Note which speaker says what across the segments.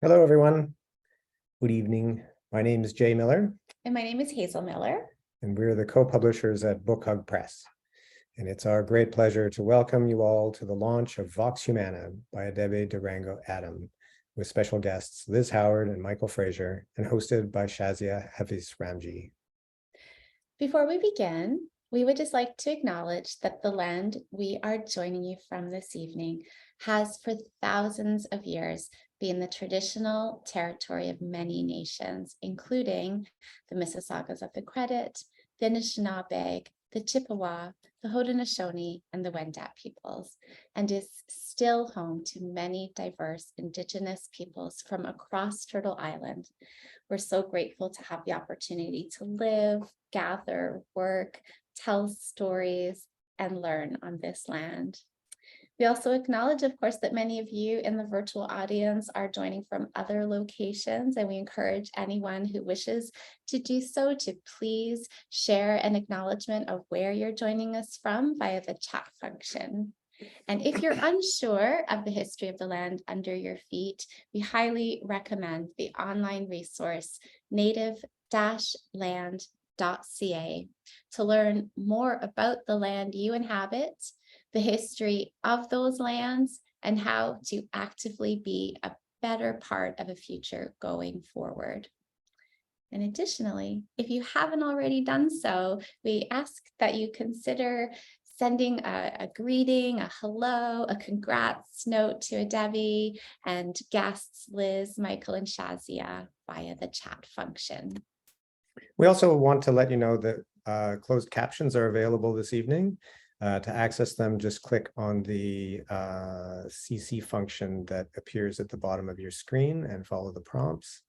Speaker 1: Hello, everyone. Good evening. My name is Jay Miller.
Speaker 2: And my name is Hazel Miller.
Speaker 1: And we're the co-publishers at Book Hug Press. And it's our great pleasure to welcome you all to the launch of Vox Humana by Adebe DeRango-Adem, with special guests Liz Howard and Michael Fraser, and hosted by Shazia Hafiz Ramji.
Speaker 2: Before we begin, we would just like to acknowledge that the land we are joining you from this evening has for thousands of years been the traditional territory of many nations, including the Mississaugas of the Credit, the Anishinaabe, the Chippewa, the Haudenosaunee, and the Wendat peoples, and is still home to many diverse Indigenous peoples from across Turtle Island. We're so grateful to have the opportunity to live, gather, work, tell stories, and learn on this land. We also acknowledge, of course, that many of you in the virtual audience are joining from other locations, and we encourage anyone who wishes to do so to please share an acknowledgement of where you're joining us from via the chat function. And if you're unsure of the history of the land under your feet, we highly recommend the online resource native-land.ca to learn more about the land you inhabit, the history of those lands, and how to actively be a better part of a future going forward. And additionally, if you haven't already done so, we ask that you consider sending a greeting, a hello, a congrats note to Adebe and guests Liz, Michael, and Shazia via the chat function.
Speaker 1: We also want to let you know that closed captions are available this evening. To access them, just click on the CC function that appears at the bottom of your screen and follow the prompts.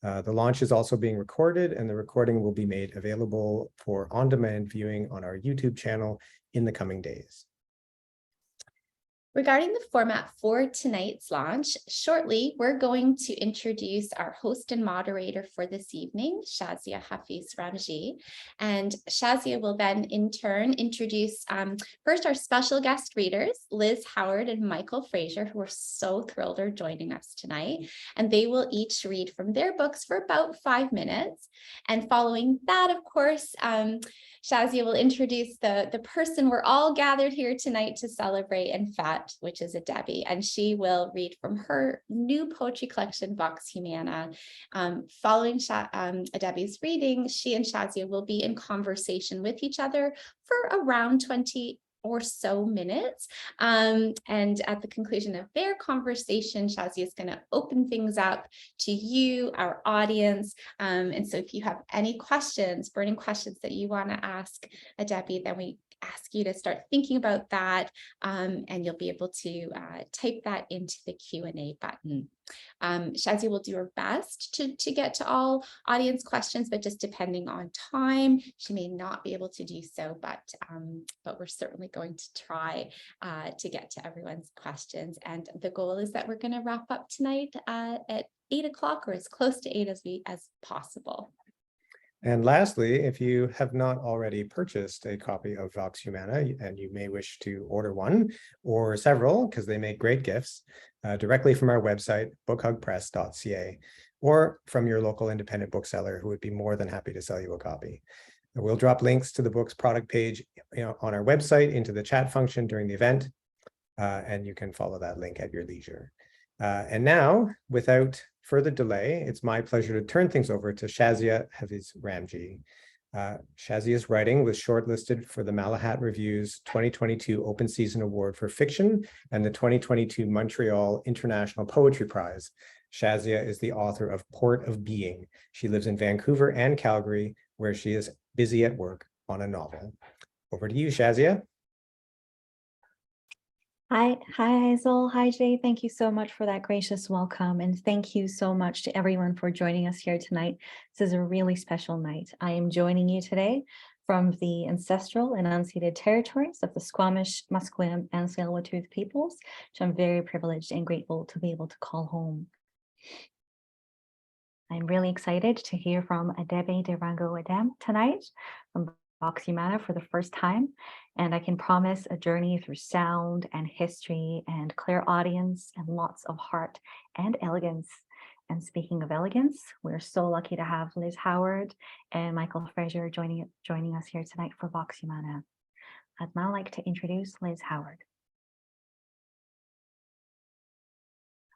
Speaker 1: The launch is also being recorded, and the recording will be made available for on-demand viewing on our YouTube channel in the coming days.
Speaker 2: Regarding the format for tonight's launch, shortly, we're going to introduce our host and moderator for this evening, Shazia Hafiz Ramji. And Shazia will then in turn introduce first our special guest readers, Liz Howard and Michael Fraser, who are so thrilled are joining us tonight. And they will each read from their books for about 5 minutes. And following that, of course, Shazia will introduce the person we're all gathered here tonight to celebrate and fete, which is Adebe, and she will read from her new poetry collection, Vox Humana. Following Adebe's reading, she and Shazia will be in conversation with each other for around 20 or so minutes. And at the conclusion of their conversation, Shazia is going to open things up to you, our audience. And so if you have any questions, burning questions that you want to ask Adebe, then we ask you to start thinking about that, and you'll be able to type that into the Q&A button. Shazia will do her best to get to all audience questions, but just depending on time, she may not be able to do so, but we're certainly going to try to get to everyone's questions. And the goal is that we're going to wrap up tonight at 8 o'clock or as close to 8 as possible.
Speaker 1: And lastly, if you have not already purchased a copy of Vox Humana, and you may wish to order one or several, because they make great gifts, directly from our website, bookhugpress.ca, or from your local independent bookseller, who would be more than happy to sell you a copy. And we'll drop links to the book's product page on our website into the chat function during the event, and you can follow that link at your leisure. And now, without further delay, it's my pleasure to turn things over to Shazia Hafiz Ramji. Shazia's writing was shortlisted for the Malahat Review's 2022 Open Season Award for Fiction and the 2022 Montreal International Poetry Prize. Shazia is the author of Port of Being. She lives in Vancouver and Calgary, where she is busy at work on a novel. Over to you, Shazia.
Speaker 3: Hi, Hazel. Hi, Jay. Thank you so much for that gracious welcome. And thank you so much to everyone for joining us here tonight. This is a really special night. I am joining you today from the ancestral and unceded territories of the Squamish, Musqueam, and Tsleil-Waututh peoples, which I'm very privileged and grateful to be able to call home. I'm really excited to hear from Adebe DeRango-Adem tonight from Vox Humana for the first time. And I can promise a journey through sound and history and clear audience and lots of heart and elegance. And speaking of elegance, we're so lucky to have Liz Howard and Michael Fraser joining us here tonight for Vox Humana. I'd now like to introduce Liz Howard.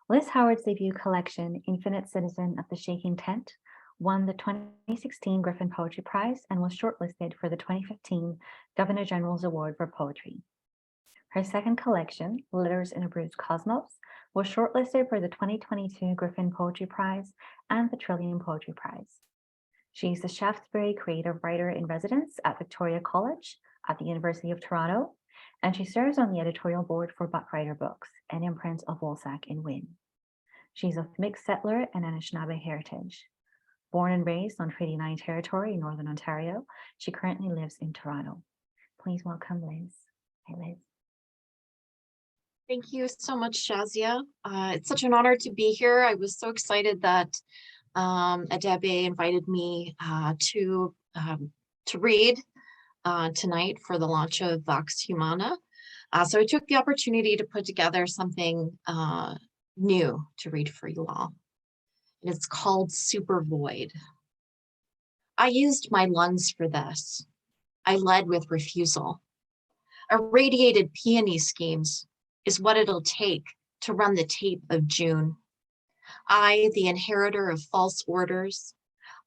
Speaker 3: Liz Howard's debut collection, Infinite Citizen of the Shaking Tent, won the 2016 Griffin Poetry Prize and was shortlisted for the 2015 Governor General's Award for Poetry. Her second collection, Letters in a Bruised Cosmos, was shortlisted for the 2022 Griffin Poetry Prize and the Trillium Poetry Prize. She's the Shaftesbury Creative Writer in Residence at Victoria College at the University of Toronto, and she serves on the editorial board for Buckwriter Books, an imprint of Woolsack in Wynne. She's of mixed settler and Anishinaabe heritage. Born and raised on Treaty 9 territory in Northern Ontario, she currently lives in Toronto. Please welcome Liz. Hey, Liz.
Speaker 4: Thank you so much, Shazia. It's such an honor to be here. I was so excited that Adebe invited me to read tonight for the launch of Vox Humana. So I took the opportunity to put together something new to read for you all. And it's called Super Void. I used my lungs for this. I led with refusal. Irradiated peony schemes is what it'll take to run the tape of June. I, the inheritor of false orders.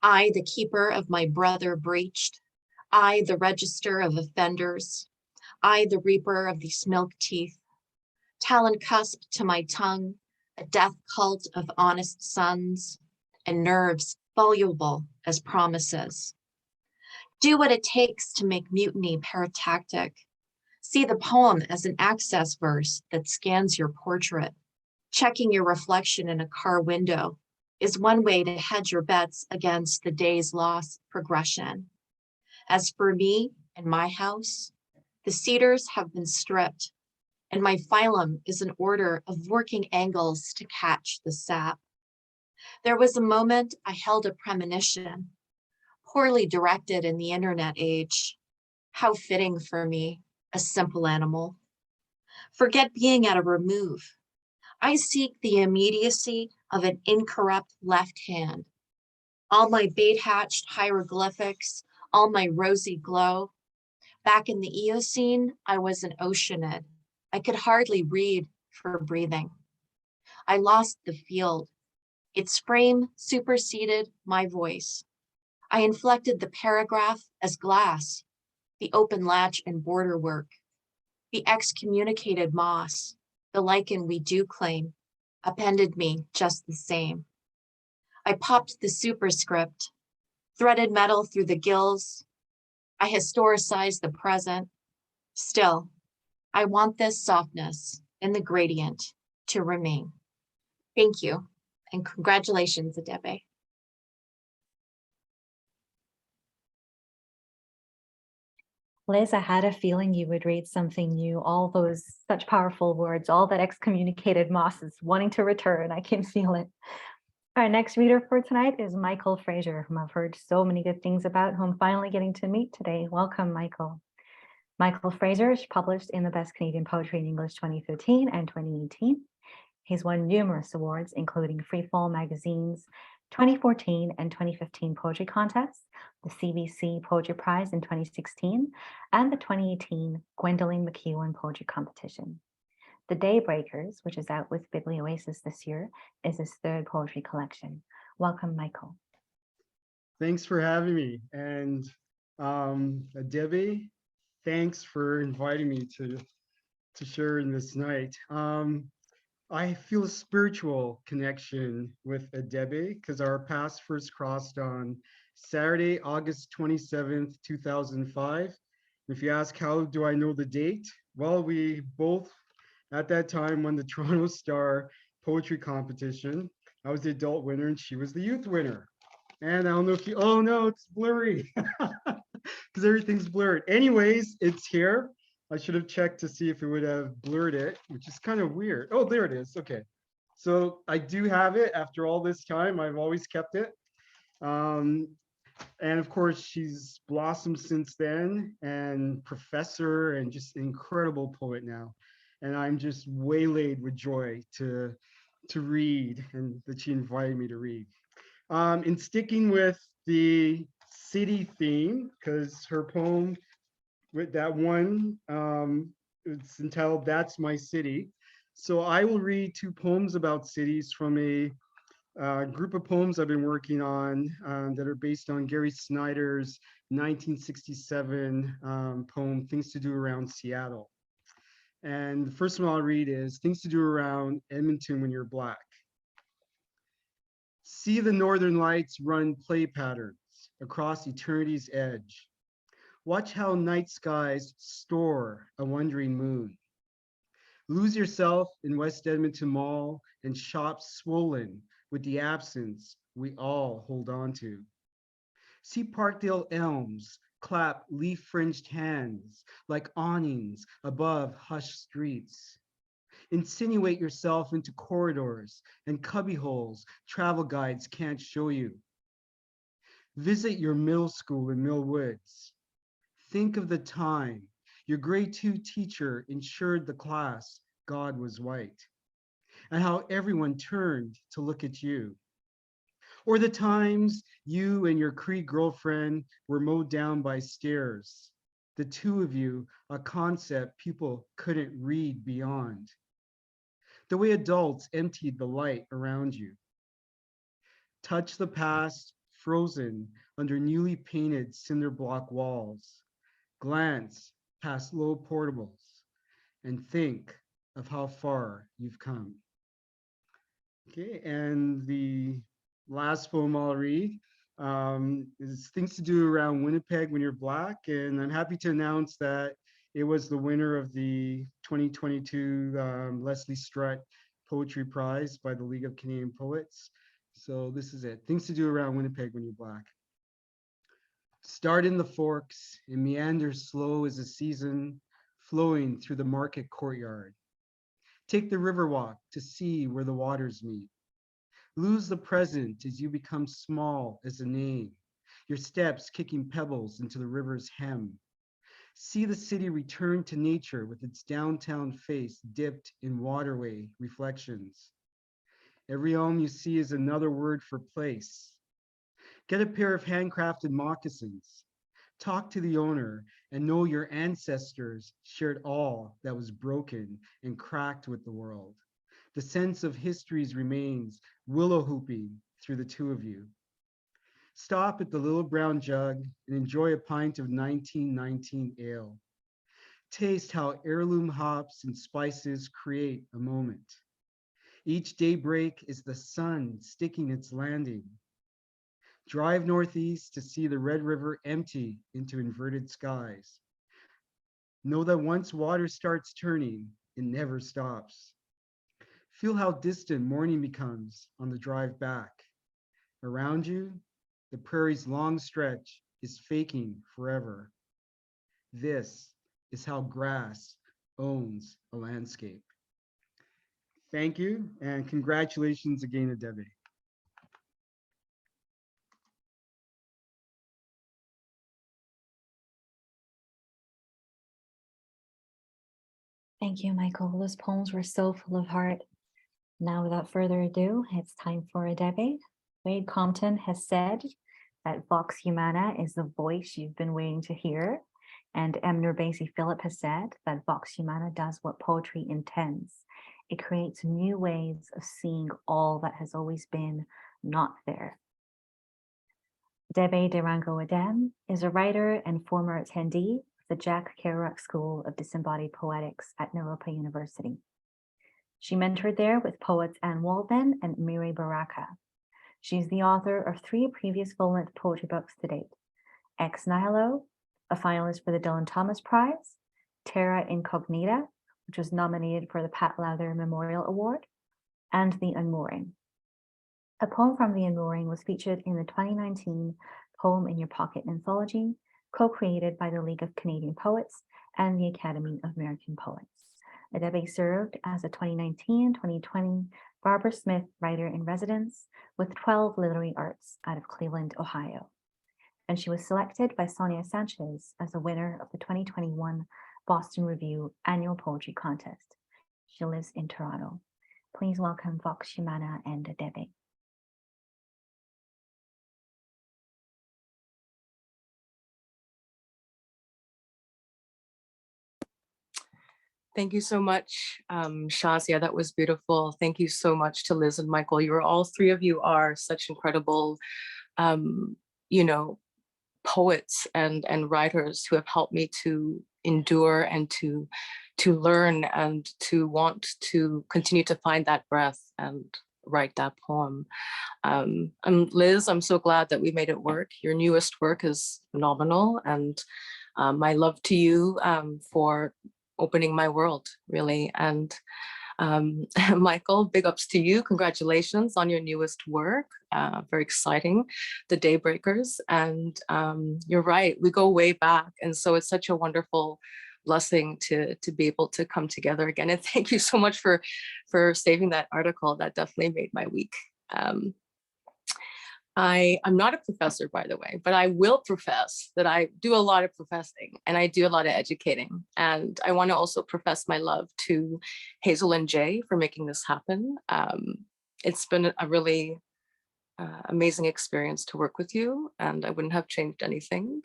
Speaker 4: I, the keeper of my brother breached. I, the register of offenders. I, the reaper of these milk teeth. Talon cusp to my tongue, a death cult of honest sons, and nerves voluble as promises. Do what it takes to make mutiny paratactic. See the poem as an access verse that scans your portrait. Checking your reflection in a car window is one way to hedge your bets against the day's loss progression. As for me and my house, the cedars have been stripped, and my phylum is an order of working angles to catch the sap. There was a moment I held a premonition, poorly directed in the internet age. How fitting for me, a simple animal. Forget being at a remove. I seek the immediacy of an incorrupt left hand. All my bait-hatched hieroglyphics, all my rosy glow. Back in the Eocene, I was an oceanid. I could hardly read for breathing. I lost the field. Its frame superseded my voice. I inflected the paragraph as glass, the open latch and border work, the excommunicated moss, the lichen we do claim, appended me just the same. I popped the superscript, threaded metal through the gills. I historicized the present. Still, I want this softness in the gradient to remain. Thank you, and congratulations, Adebe.
Speaker 3: Liz, I had a feeling you would read something new. All those such powerful words, all that excommunicated moss is wanting to return. I can feel it. Our next reader for tonight is Michael Fraser, whom I've heard so many good things about, whom I'm finally getting to meet today. Welcome, Michael. Michael Fraser is published in the Best Canadian Poetry in English 2013 and 2018. He's won numerous awards, including Freefall Magazine's 2014 and 2015 poetry contests, the CBC Poetry Prize in 2016, and the 2018 Gwendolyn McEwen Poetry Competition. The Daybreakers, which is out with Biblioasis this year, is his third poetry collection. Welcome, Michael.
Speaker 5: Thanks for having me. And Adebe, thanks for inviting me to share in this night. I feel a spiritual connection with Adebe because our paths first crossed on Saturday, August 27th, 2005. If you ask how do I know the date? Well, we both at that time won the Toronto Star Poetry Competition. I was the adult winner and she was the youth winner. And I don't know if you, oh no, it's blurry because everything's blurred. Anyways, it's here. I should have checked to see if it would have blurred it, which is kind of weird. Oh, there it is. Okay. So I do have it after all this time. I've always kept it. And of course, she's blossomed since then, and professor and just incredible poet now. And I'm just waylaid with joy to read, and that she invited me to read. In sticking with the city theme, because her poem with that one, it's entitled "That's My City." So I will read two poems about cities from a group of poems I've been working on that are based on Gary Snyder's 1967 poem, Things to Do Around Seattle. And the first one I'll read is Things to Do Around Edmonton When You're Black. See the northern lights run play patterns across eternity's edge. Watch how night skies store a wandering moon. Lose yourself in West Edmonton Mall and shops swollen with the absence we all hold on to. See Parkdale elms clap leaf-fringed hands like awnings above hushed streets. Insinuate yourself into corridors and cubbyholes travel guides can't show you. Visit your middle school in Mill Woods. Think of the time your grade 2 teacher ensured the class God was white, and how everyone turned to look at you. Or the times you and your Cree girlfriend were mowed down by stairs, the two of you, a concept people couldn't read beyond. The way adults emptied the light around you. Touch the past, frozen under newly painted cinder block walls. Glance past low portables and think of how far you've come. Okay, and the last poem I'll read is Things to Do Around Winnipeg When You're Black. And I'm happy to announce that it was the winner of the 2022 Leslie Strutt Poetry Prize by the League of Canadian Poets. So this is it. Things to Do Around Winnipeg When You're Black. Start in the forks and meander slow as a season flowing through the market courtyard. Take the river walk to see where the waters meet. Lose the present as you become small as a name, your steps kicking pebbles into the river's hem. See the city return to nature with its downtown face dipped in waterway reflections. Every home you see is another word for place. Get a pair of handcrafted moccasins. Talk to the owner and know your ancestors shared all that was broken and cracked with the world. The sense of history's remains willow hooping through the two of you. Stop at the Little Brown Jug and enjoy a pint of 1919 ale. Taste how heirloom hops and spices create a moment. Each daybreak is the sun sticking its landing. Drive northeast to see the Red River empty into inverted skies. Know that once water starts turning, it never stops. Feel how distant morning becomes on the drive back. Around you, the prairie's long stretch is faking forever. This is how grass owns a landscape. Thank you, and congratulations again, Adebe.
Speaker 3: Thank you, Michael. Those poems were so full of heart. Now, without further ado, it's time for Adebe. Wade Compton has said that Vox Humana is the voice you've been waiting to hear. And M. Nurbasi Philip has said that Vox Humana does what poetry intends. It creates new ways of seeing all that has always been not there. Adebe DeRango-Adem is a writer and former attendee of the Jack Kerouac School of Disembodied Poetics at Naropa University. She mentored there with poets Anne Walden and Miri Baraka. She's the author of 3 previous full-length poetry books to date: Ex Nihilo, a finalist for the Dylan Thomas Prize; Terra Incognita, which was nominated for the Pat Lowther Memorial Award; and The Unmooring. A poem from The Unmooring was featured in the 2019 Poem in Your Pocket anthology, co-created by the League of Canadian Poets and the Academy of American Poets. Adebe served as a 2019-2020 Barbara Smith Writer in Residence with 12 Literary Arts out of Cleveland, Ohio. and she was selected by Sonia Sanchez as the winner of the 2021 Boston Review Annual Poetry Contest. She lives in Toronto. Please welcome Vox Humana and Adebe.
Speaker 6: Thank you so much, Shazia. That was beautiful. Thank you so much to Liz and Michael. All three of you are such incredible, you know, poets and writers who have helped me to endure and to learn and to want to continue to find that breath and write that poem. Liz, I'm so glad that we made it work. Your newest work is phenomenal, and my love to you for opening my world, really. And Michael, big ups to you. Congratulations on your newest work. Very exciting, The Daybreakers. And you're right, we go way back. And so it's such a wonderful blessing to be able to come together again. And thank you so much for saving that article. That definitely made my week. I'm not a professor, by the way, but I will profess that I do a lot of professing and I do a lot of educating. And I want to also profess my love to Hazel and Jay for making this happen. It's been a really amazing experience to work with you, and I wouldn't have changed anything.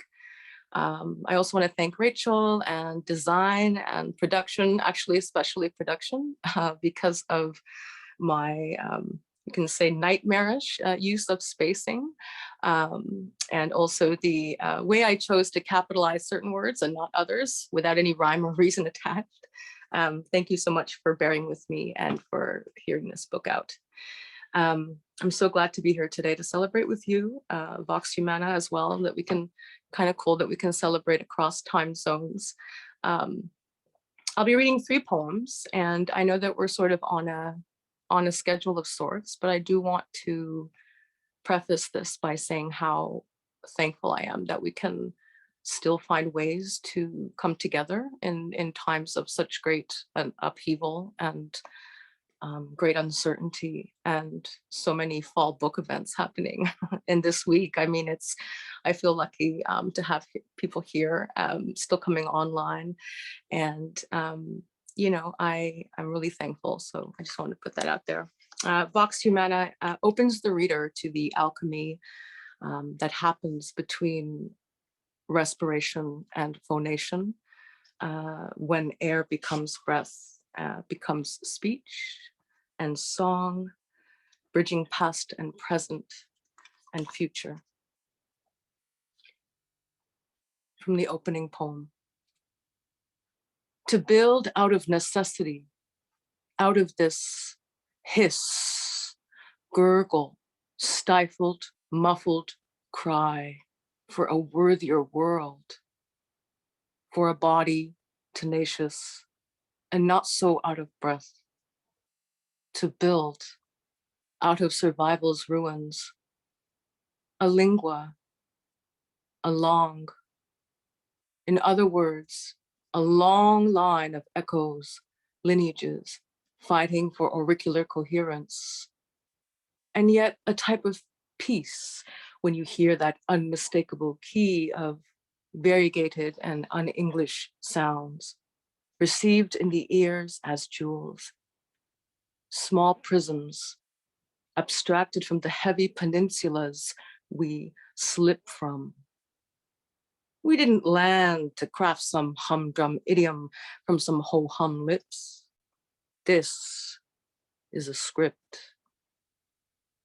Speaker 6: I also want to thank Rachel and design and production, actually especially production, because of my you can say nightmarish use of spacing, and also the way I chose to capitalize certain words and not others without any rhyme or reason attached. Thank you so much for bearing with me and for hearing this book out. I'm so glad to be here today to celebrate with you, Vox Humana as well, that we can, kind of cool that we can celebrate across time zones. I'll be reading 3 poems, and I know that we're sort of on a schedule of sorts, but I do want to preface this by saying how thankful I am that we can still find ways to come together in times of such great upheaval and great uncertainty, and so many fall book events happening in this week. I mean, I feel lucky to have people here still coming online, and you know, I'm really thankful. So I just want to put that out there. Vox Humana opens the reader to the alchemy that happens between respiration and phonation, when air becomes breath, becomes speech and song, bridging past and present and future. From the opening poem. To build out of necessity, out of this hiss, gurgle, stifled, muffled cry for a worthier world, for a body tenacious and not so out of breath. To build out of survival's ruins, a lingua, a long, in other words, a long line of echoes, lineages, fighting for auricular coherence, and yet a type of peace when you hear that unmistakable key of variegated and un-English sounds, received in the ears as jewels, small prisms, abstracted from the heavy peninsulas we slip from. We didn't land to craft some humdrum idiom from some ho-hum lips. This is a script,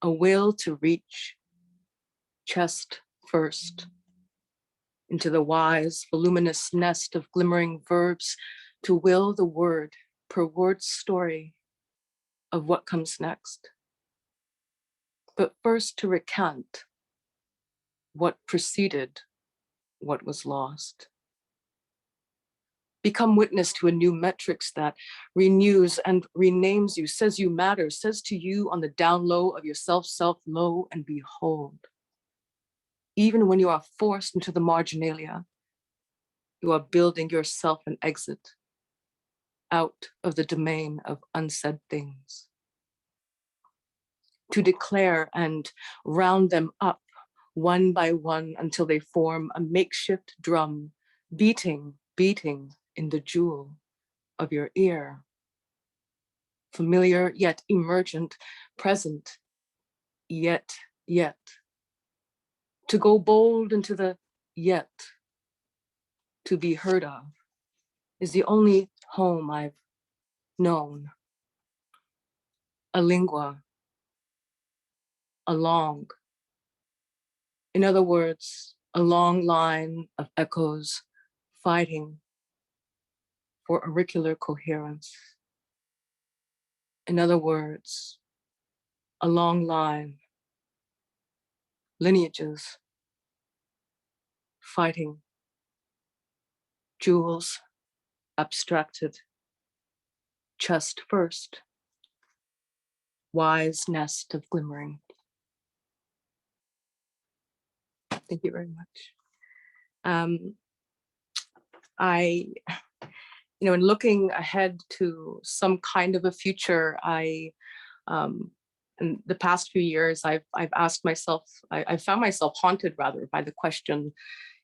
Speaker 6: a will to reach, chest first, into the wise, voluminous nest of glimmering verbs, to will the word per word story of what comes next. But first to recant what preceded what was lost. Become witness to a new metrics that renews and renames you, says you matter, says to you on the down low of yourself, lo and behold. Even when you are forced into the marginalia, you are building yourself an exit out of the domain of unsaid things. To declare and round them up one by one until they form a makeshift drum, beating, beating in the jewel of your ear. Familiar yet emergent, present yet. To go bold into the yet, to be heard of, is the only home I've known. A lingua, a long. In other words, a long line of echoes fighting for auricular coherence. In other words, a long line, lineages fighting, jewels abstracted, chest first, wise nest of glimmering. Thank you very much. In looking ahead to some kind of a future, in the past few years, I've asked myself, I found myself haunted rather by the question,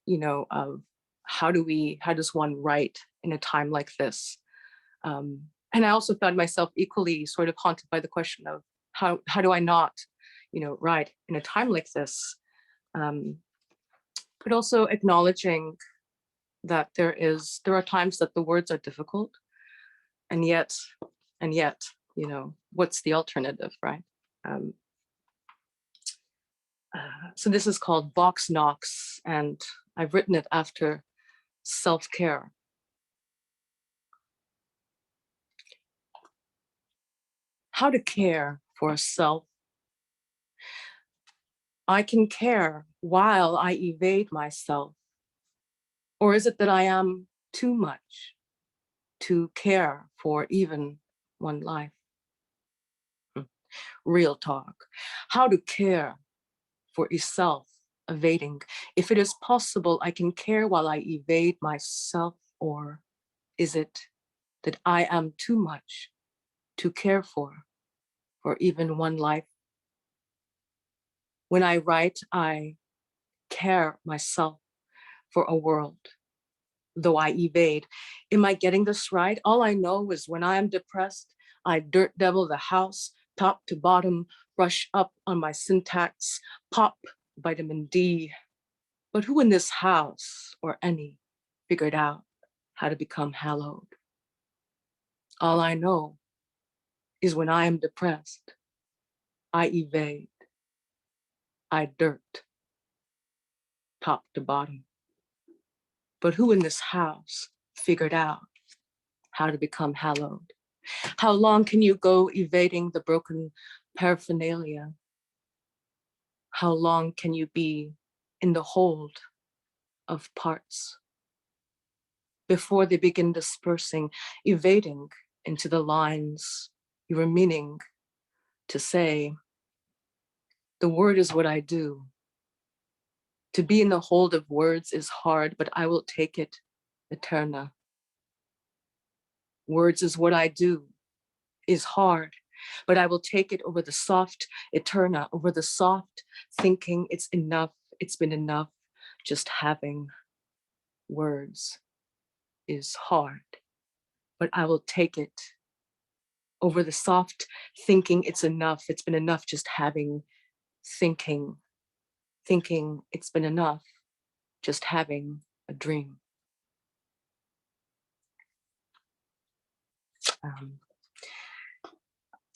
Speaker 6: of how does one write in a time like this? And I also found myself equally sort of haunted by the question of how do I not, write in a time like this? But also acknowledging that there are times that the words are difficult, and yet, what's the alternative, right? So this is called Vox Nox, and I've written it after self-care. How to care for self. I can care while I evade myself. Or is it that I am too much to care for even one life? Real talk. How to care for a self evading. If it is possible, I can care while I evade myself, or is it that I am too much to care for even one life? When I write, I care myself for a world, though I evade. Am I getting this right? All I know is when I am depressed, I dirt devil the house, top to bottom, brush up on my syntax, pop vitamin D. But who in this house, or any, figured out how to become hallowed? All I know is when I am depressed, I evade, I dirt, top to bottom. But who in this house figured out how to become hallowed? How long can you go evading the broken paraphernalia? How long can you be in the hold of parts before they begin dispersing, evading into the lines you were meaning to say? The word is what I do. To be in the hold of words is hard, but I will take it, Eterna. Words is what I do, is hard, but I will take it over the soft, Eterna, over the soft thinking it's enough, it's been enough, just having. Words is hard, but I will take it over the soft thinking it's enough, it's been enough, just having. Thinking it's been enough, just having a dream.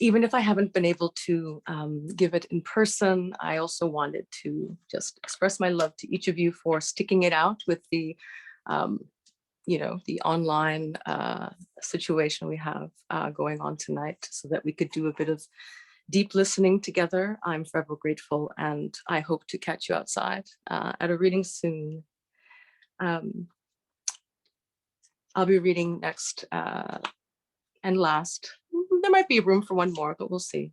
Speaker 6: Even if I haven't been able to give it in person, I also wanted to just express my love to each of you for sticking it out with the, the online situation we have going on tonight, so that we could do a bit of deep listening together. I'm forever grateful, and I hope to catch you outside at a reading soon. I'll be reading next and last. There might be room for one more, but we'll see.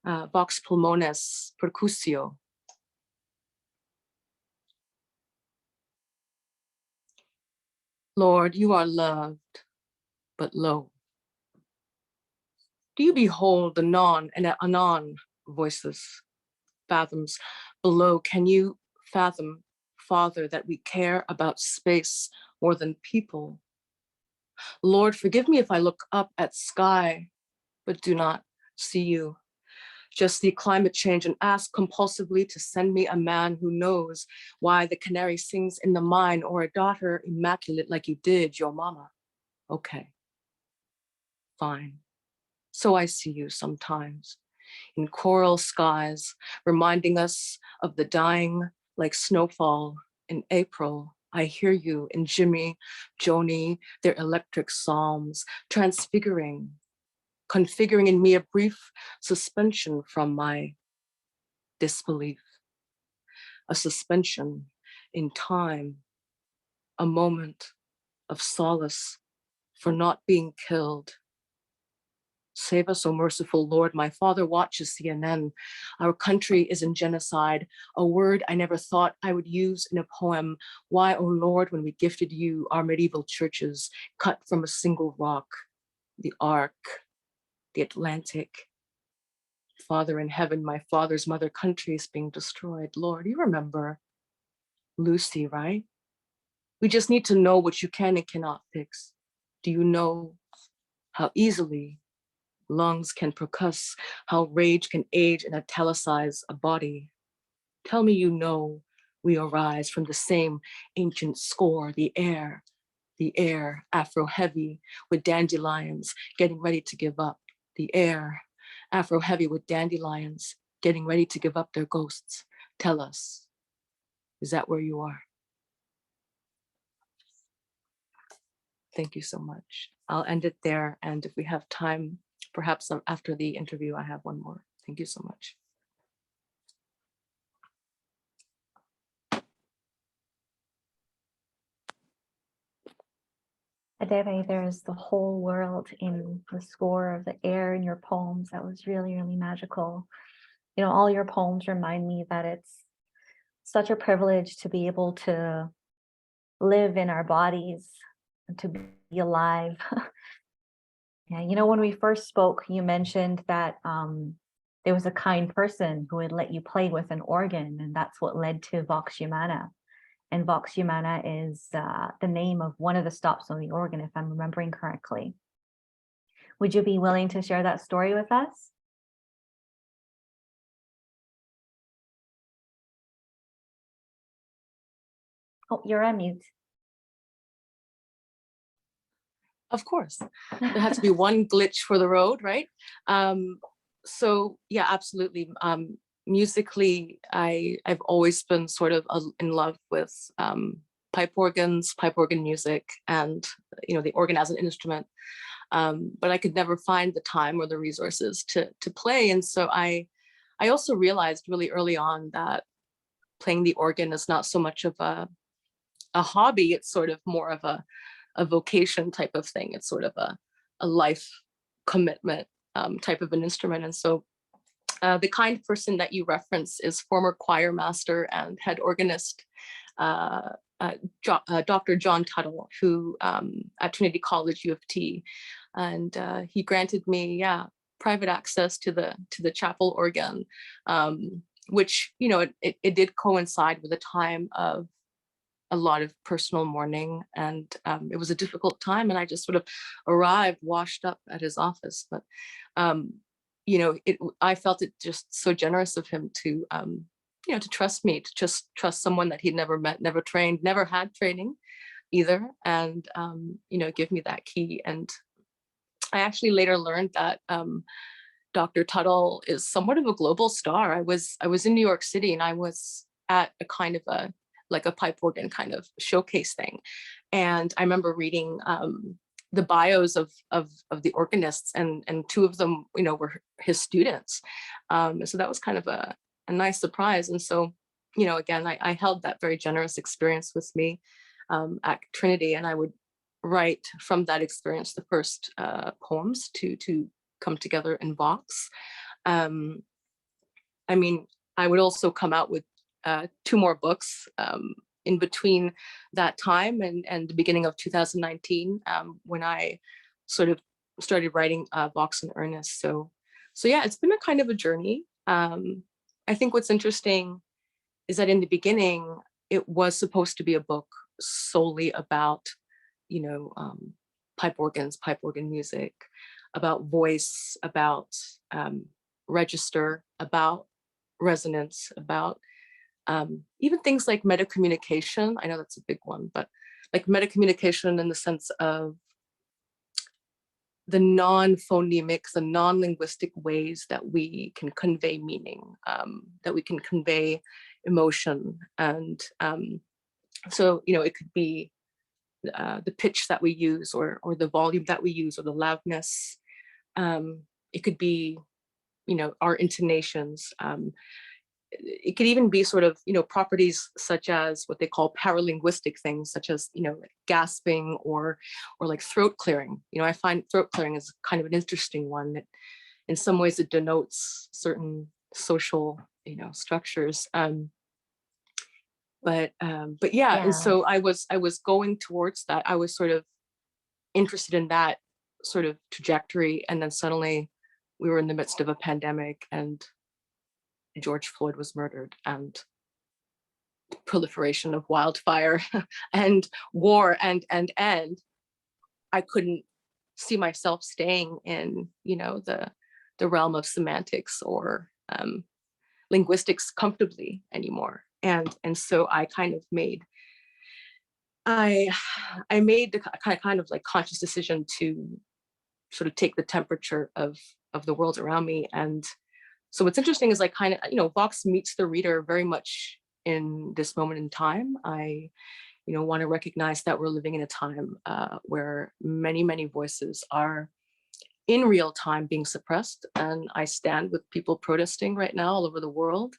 Speaker 6: Vox Pulmones Percussio. Lord, you are loved, but low. Do you behold anon and anon voices, fathoms below? Can you fathom, Father, that we care about space more than people. Lord, forgive me if I look up at sky, but do not see you. Just see climate change and ask compulsively to send me a man who knows why the canary sings in the mine, or a daughter immaculate like you did your mama. Okay, fine. So I see you sometimes in coral skies, reminding us of the dying like snowfall in April. I hear you in Jimmy, Joni, their electric psalms, transfiguring, configuring in me a brief suspension from my disbelief, a suspension in time, a moment of solace for not being killed. Save us, O merciful Lord. My father watches CNN. Our country is in genocide, a word I never thought I would use in a poem. Why, O Lord, when we gifted you our medieval churches cut from a single rock, the Ark, the Atlantic. Father in heaven, my father's mother country is being destroyed. Lord, you remember Lucy, right? We just need to know what you can and cannot fix. Do you know how easily lungs can percuss, how rage can age and italicize a body? Tell me you know we arise from the same ancient score, the air, Afro-heavy with dandelions getting ready to give up. The air, Afro-heavy with dandelions getting ready to give up their ghosts. Tell us, is that where you are? Thank you so much. I'll end it there. And if we have time, perhaps after the interview, I have one more. Thank you so much.
Speaker 3: Adebe, there is the whole world in the score of the air in your poems. That was really, really magical. You know, all your poems remind me that it's such a privilege to be able to live in our bodies and to be alive. Yeah, you know, when we first spoke, you mentioned that there was a kind person who would let you play with an organ, and that's what led to Vox Humana. And Vox Humana is the name of one of the stops on the organ, if I'm remembering correctly. Would you be willing to share that story with us? Oh, you're on mute.
Speaker 6: Of course, there had to be one glitch for the road, right? So yeah, absolutely. Musically, I've always been sort of in love with pipe organ music, and the organ as an instrument. But I could never find the time or the resources to play, and so I also realized really early on that playing the organ is not so much of a hobby. It's sort of more of a vocation type of thing. It's sort of a life commitment type of an instrument. And so the kind person that you reference is former choir master and head organist, Dr. John Tuttle, who at Trinity College, U of T. And he granted me, private access to the chapel organ, which, it did coincide with a time of a lot of personal mourning, and it was a difficult time, and I just sort of arrived washed up at his office. But I felt it just so generous of him to to trust me, to just trust someone that he'd never met, never trained, never had training either, and give me that key. And I actually later learned that Dr. Tuttle is somewhat of a global star. I was in New York City, and I was at a kind of a pipe organ kind of showcase thing. And I remember reading the bios of the organists, and two of them, were his students. So that was kind of a nice surprise. And so, again, I held that very generous experience with me at Trinity, and I would write from that experience the first poems to come together in Vox. I mean, I would also come out with 2 more books in between that time and the beginning of 2019, when I sort of started writing Vox in earnest. So yeah, it's been a kind of a journey. I think what's interesting is that in the beginning, it was supposed to be a book solely about, pipe organ music, about voice, about register, about resonance, about even things like metacommunication. I know that's a big one, but like metacommunication in the sense of the non-phonemic, the non-linguistic ways that we can convey meaning, that we can convey emotion. And so, it could be the pitch that we use, or the volume that we use, or the loudness. It could be, our intonations. It could even be sort of, properties such as what they call paralinguistic things, such as, like gasping or like throat clearing. I find throat clearing is kind of an interesting one that in some ways it denotes certain social, structures. But yeah, and so I was going towards that. I was sort of interested in that sort of trajectory, and then suddenly we were in the midst of a pandemic, and George Floyd was murdered, and proliferation of wildfire and war, and I couldn't see myself staying in, the realm of semantics or linguistics comfortably anymore. And so I kind of made the kind of like conscious decision to sort of take the temperature of the world around me. And so what's interesting is like kind of, Vox meets the reader very much in this moment in time. I, want to recognize that we're living in a time where many, many voices are in real time being suppressed. And I stand with people protesting right now all over the world.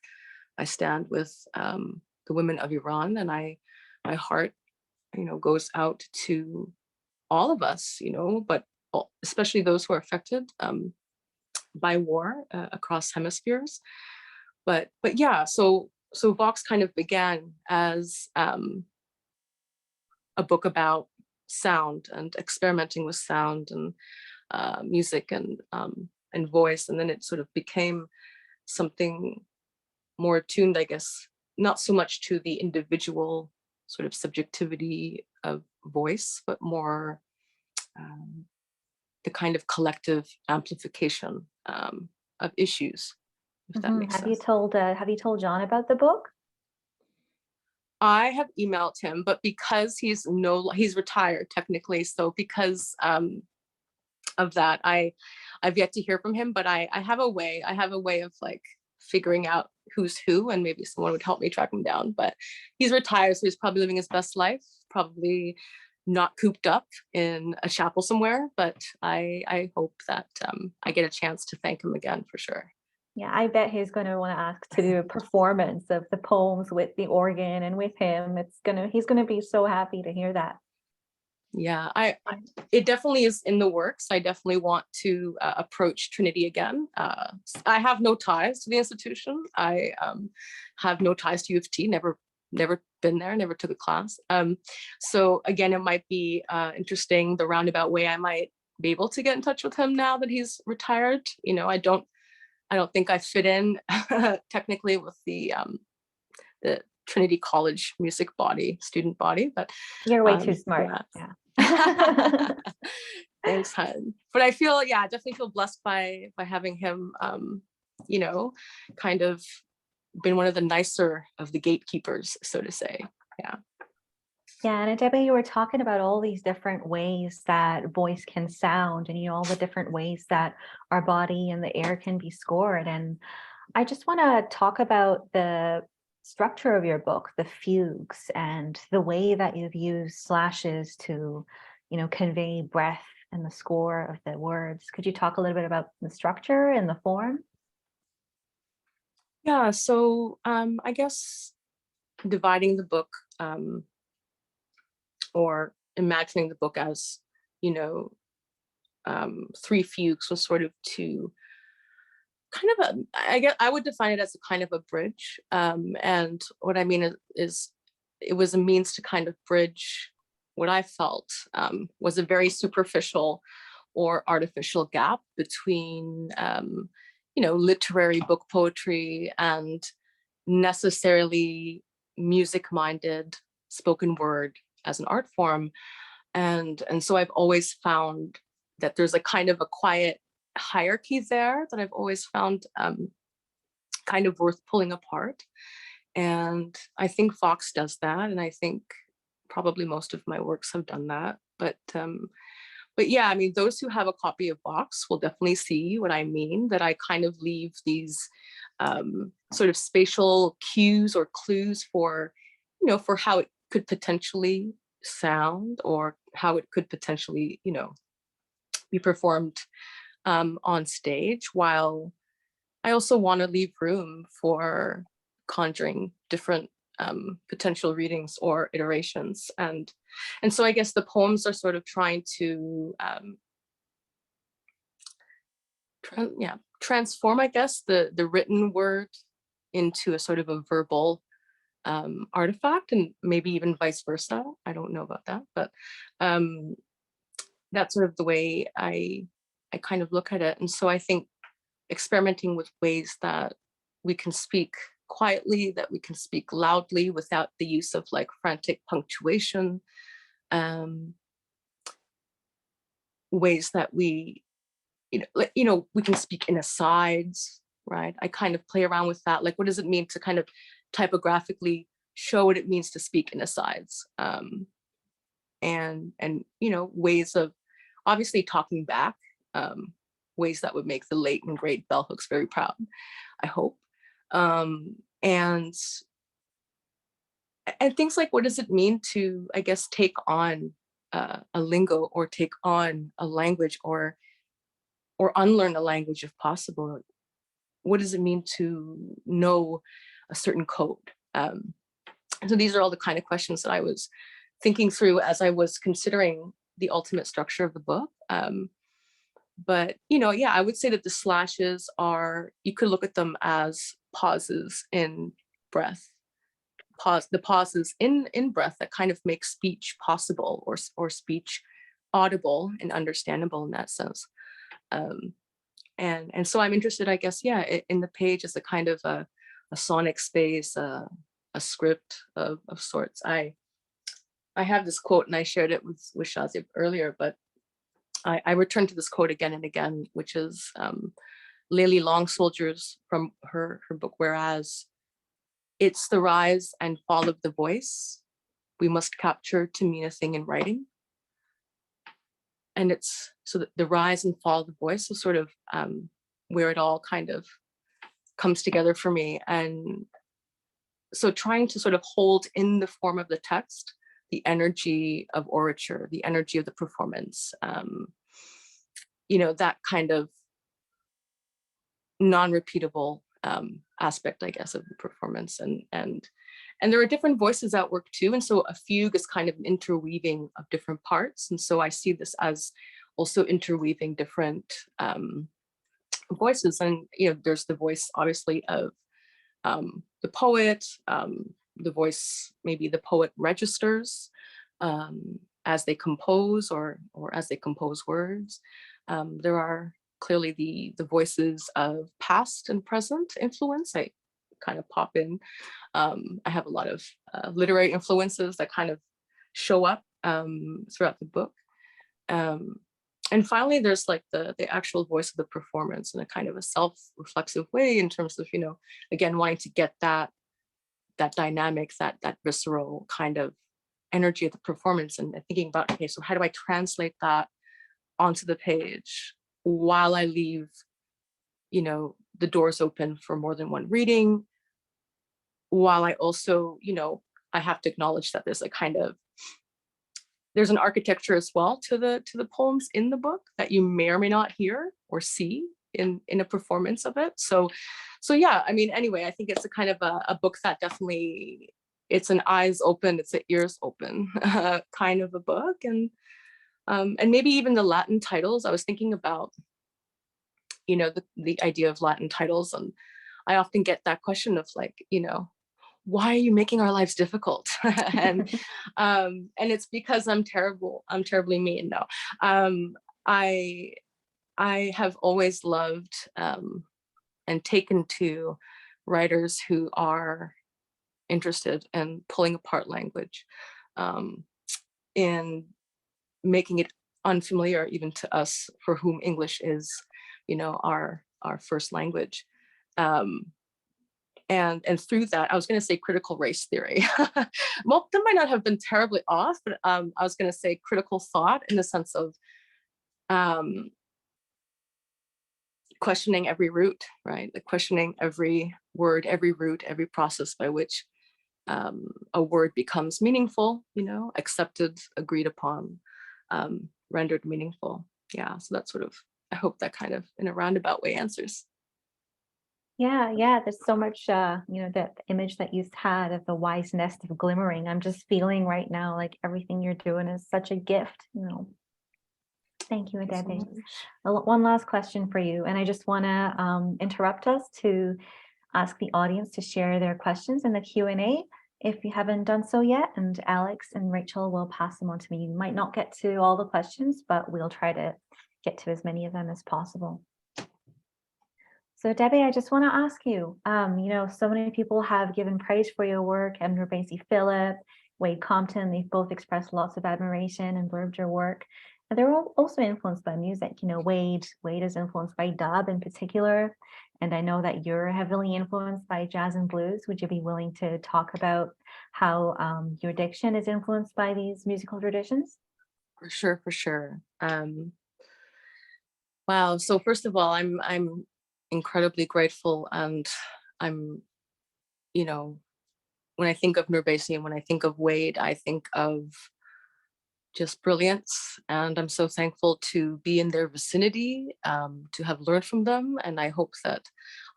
Speaker 6: I stand with the women of Iran, and my heart, goes out to all of us, but especially those who are affected by war across hemispheres. But yeah, so Vox kind of began as a book about sound and experimenting with sound and music and voice, and then it sort of became something more attuned, I guess, not so much to the individual sort of subjectivity of voice, but more the kind of collective amplification of issues, if that makes
Speaker 3: Have
Speaker 6: sense.
Speaker 3: you told John about the book?
Speaker 6: I have emailed him, but because he's retired technically, so because of that, I've yet to hear from him. But I have a way of like figuring out who's who, and maybe someone would help me track him down. But he's retired, so he's probably living his best life, probably not cooped up in a chapel somewhere. But I hope that I get a chance to thank him again for sure.
Speaker 3: Yeah, I bet he's going to want to ask to do a performance of the poems with the organ and with him. He's going to be so happy to hear that.
Speaker 6: Yeah, it definitely is in the works. I definitely want to approach Trinity again. I have no ties to the institution. I have no ties to U of T, never been there, never took a class. So again, it might be interesting, the roundabout way I might be able to get in touch with him now that he's retired. I don't think I fit in technically with the Trinity College music body, student body, but
Speaker 3: you're way too smart. Yeah.
Speaker 6: Thanks, hun. But I feel, definitely feel blessed by having him, kind of been one of the nicer of the gatekeepers, so to say. Yeah.
Speaker 3: Yeah, and Adebe, you were talking about all these different ways that voice can sound, and all the different ways that our body and the air can be scored. And I just want to talk about the structure of your book, the fugues, and the way that you've used slashes to, convey breath and the score of the words. Could you talk a little bit about the structure and the form?
Speaker 6: Yeah, so I guess dividing the book or imagining the book as, three fugues was sort of to kind of I guess I would define it as a kind of a bridge. And what I mean is it was a means to kind of bridge what I felt was a very superficial or artificial gap between, literary book poetry and necessarily music-minded spoken word as an art form. And so I've always found that there's a kind of a quiet hierarchy there that I've always found kind of worth pulling apart. And I think Vox does that. And I think probably most of my works have done that. But yeah, I mean, those who have a copy of Vox will definitely see what I mean, that I kind of leave these sort of spatial cues or clues for, you know, for how it could potentially sound, or how it could potentially, you know, be performed on stage, while I also want to leave room for conjuring different potential readings or iterations. And so I guess the poems are sort of trying to transform, I guess, the written word into a sort of a verbal artifact, and maybe even vice versa. I don't know about that, but that's sort of the way I kind of look at it. And so I think experimenting with ways that we can speak quietly, that we can speak loudly without the use of like frantic punctuation, ways that we, we can speak in asides, right? I kind of play around with that. Like, what does it mean to kind of typographically show what it means to speak in asides? And ways of obviously talking back, ways that would make the late and great bell hooks very proud, I hope. And things like, what does it mean to, I guess, take on a lingo, or take on a language, or unlearn a language if possible? What does it mean to know a certain code? So these are all the kind of questions that I was thinking through as I was considering the ultimate structure of the book. But, yeah, I would say that the slashes are, you could look at them as pauses in breath, the pauses in breath that kind of make speech possible, or speech audible and understandable in that sense. And so I'm interested, I guess, in the page as a kind of a sonic space, a script of sorts. I have this quote, and I shared it with Shazia earlier, but I return to this quote again and again, which is Lily Longsoldier's from her book, Whereas. It's the rise and fall of the voice we must capture to mean a thing in writing. And it's so that the rise and fall of the voice is sort of where it all kind of comes together for me. And so trying to sort of hold in the form of the text the energy of orature, the energy of the performance, that kind of non-repeatable aspect, I guess, of the performance. And there are different voices at work too. And so a fugue is kind of an interweaving of different parts. And so I see this as also interweaving different voices. And, there's the voice, obviously, of the poet, the voice, maybe the poet registers as they compose, or as they compose words. There are clearly the voices of past and present influence. I kind of pop in. I have a lot of literary influences that kind of show up throughout the book. And finally, there's like the actual voice of the performance in a kind of a self-reflexive way, in terms of, again, wanting to get that dynamic, that visceral kind of energy of the performance, and thinking about, okay, so how do I translate that onto the page while I leave, the doors open for more than one reading, while I also, I have to acknowledge that there's an architecture as well to the poems in the book that you may or may not hear or see in a performance of it. So yeah, I mean, anyway, I think it's a kind of a book that definitely, it's an eyes open, it's an ears open kind of a book. And maybe even the Latin titles, I was thinking about, the idea of Latin titles. And I often get that question of like, why are you making our lives difficult? and it's because I'm terribly mean. No, I have always loved and taken to writers who are interested in pulling apart language, in making it unfamiliar even to us for whom English is, our first language. And through that, I was going to say critical race theory. Well, that might not have been terribly off, but I was going to say critical thought in the sense of questioning every root, right? Like questioning every word, every root, every process by which a word becomes meaningful, accepted, agreed upon, rendered meaningful. Yeah, so that's sort of, I hope that kind of in a roundabout way answers.
Speaker 3: Yeah, there's so much, that image that you had of the wise nest of glimmering. I'm just feeling right now like everything you're doing is such a gift, Thank you,
Speaker 6: Thanks so
Speaker 3: Adebe.
Speaker 6: much.
Speaker 3: One last question for you, and I just want to interrupt us to ask the audience to share their questions in the Q&A if you haven't done so yet, and Alex and Rachel will pass them on to me. You might not get to all the questions, but we'll try to get to as many of them as possible. So Debbie, I just want to ask you, so many people have given praise for your work, Edmund Basie Phillip, Wade Compton, they've both expressed lots of admiration and blurbed your work. And they're also influenced by music. Wade is influenced by dub in particular. And I know that you're heavily influenced by jazz and blues. Would you be willing to talk about how your diction is influenced by these musical traditions?
Speaker 6: For sure. Wow. So first of all, I'm incredibly grateful, and I'm, when I think of Nurbasi and when I think of Wade, I think of just brilliance, and I'm so thankful to be in their vicinity, to have learned from them, and I hope that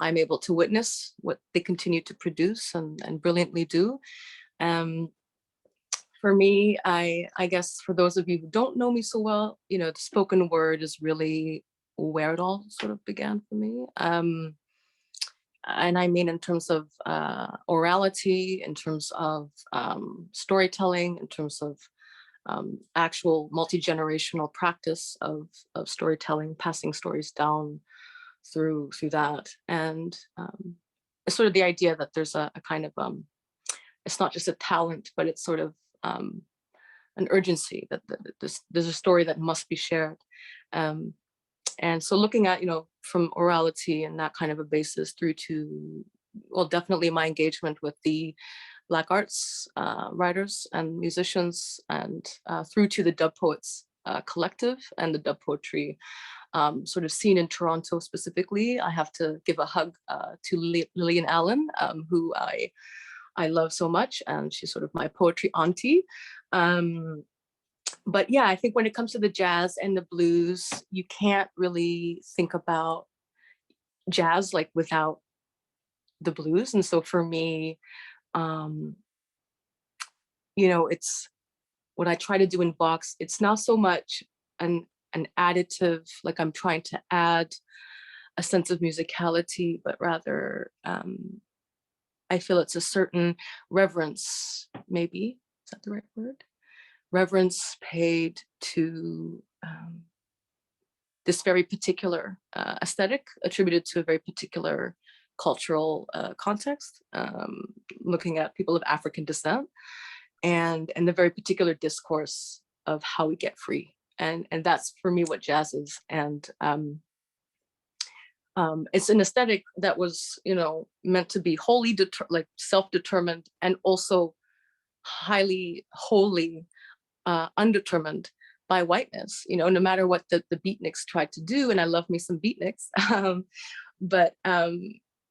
Speaker 6: I'm able to witness what they continue to produce and brilliantly do. For me, I guess for those of you who don't know me so well, the spoken word is really where it all sort of began for me. And I mean in terms of orality, in terms of storytelling, in terms of actual multi-generational practice of storytelling, passing stories down through that. And it's sort of the idea that there's a kind of, it's not just a talent, but it's sort of an urgency that there's a story that must be shared. And so looking at, from orality and that kind of a basis through to, well, definitely my engagement with the Black arts writers and musicians, and through to the Dub Poets Collective and the dub poetry sort of scene in Toronto specifically. I have to give a hug to Lillian Allen, who I love so much, and she's sort of my poetry auntie. But yeah, I think when it comes to the jazz and the blues, you can't really think about jazz like without the blues. And so for me, it's what I try to do in Vox. It's not so much an additive, like I'm trying to add a sense of musicality, but rather I feel it's a certain reverence, maybe, is that the right word? Reverence paid to this very particular aesthetic attributed to a very particular cultural context, looking at people of African descent, and the very particular discourse of how we get free. And that's for me what jazz is. And it's an aesthetic that was, meant to be wholly self-determined, and also wholly undetermined by whiteness, no matter what the beatniks tried to do. And I love me some beatniks.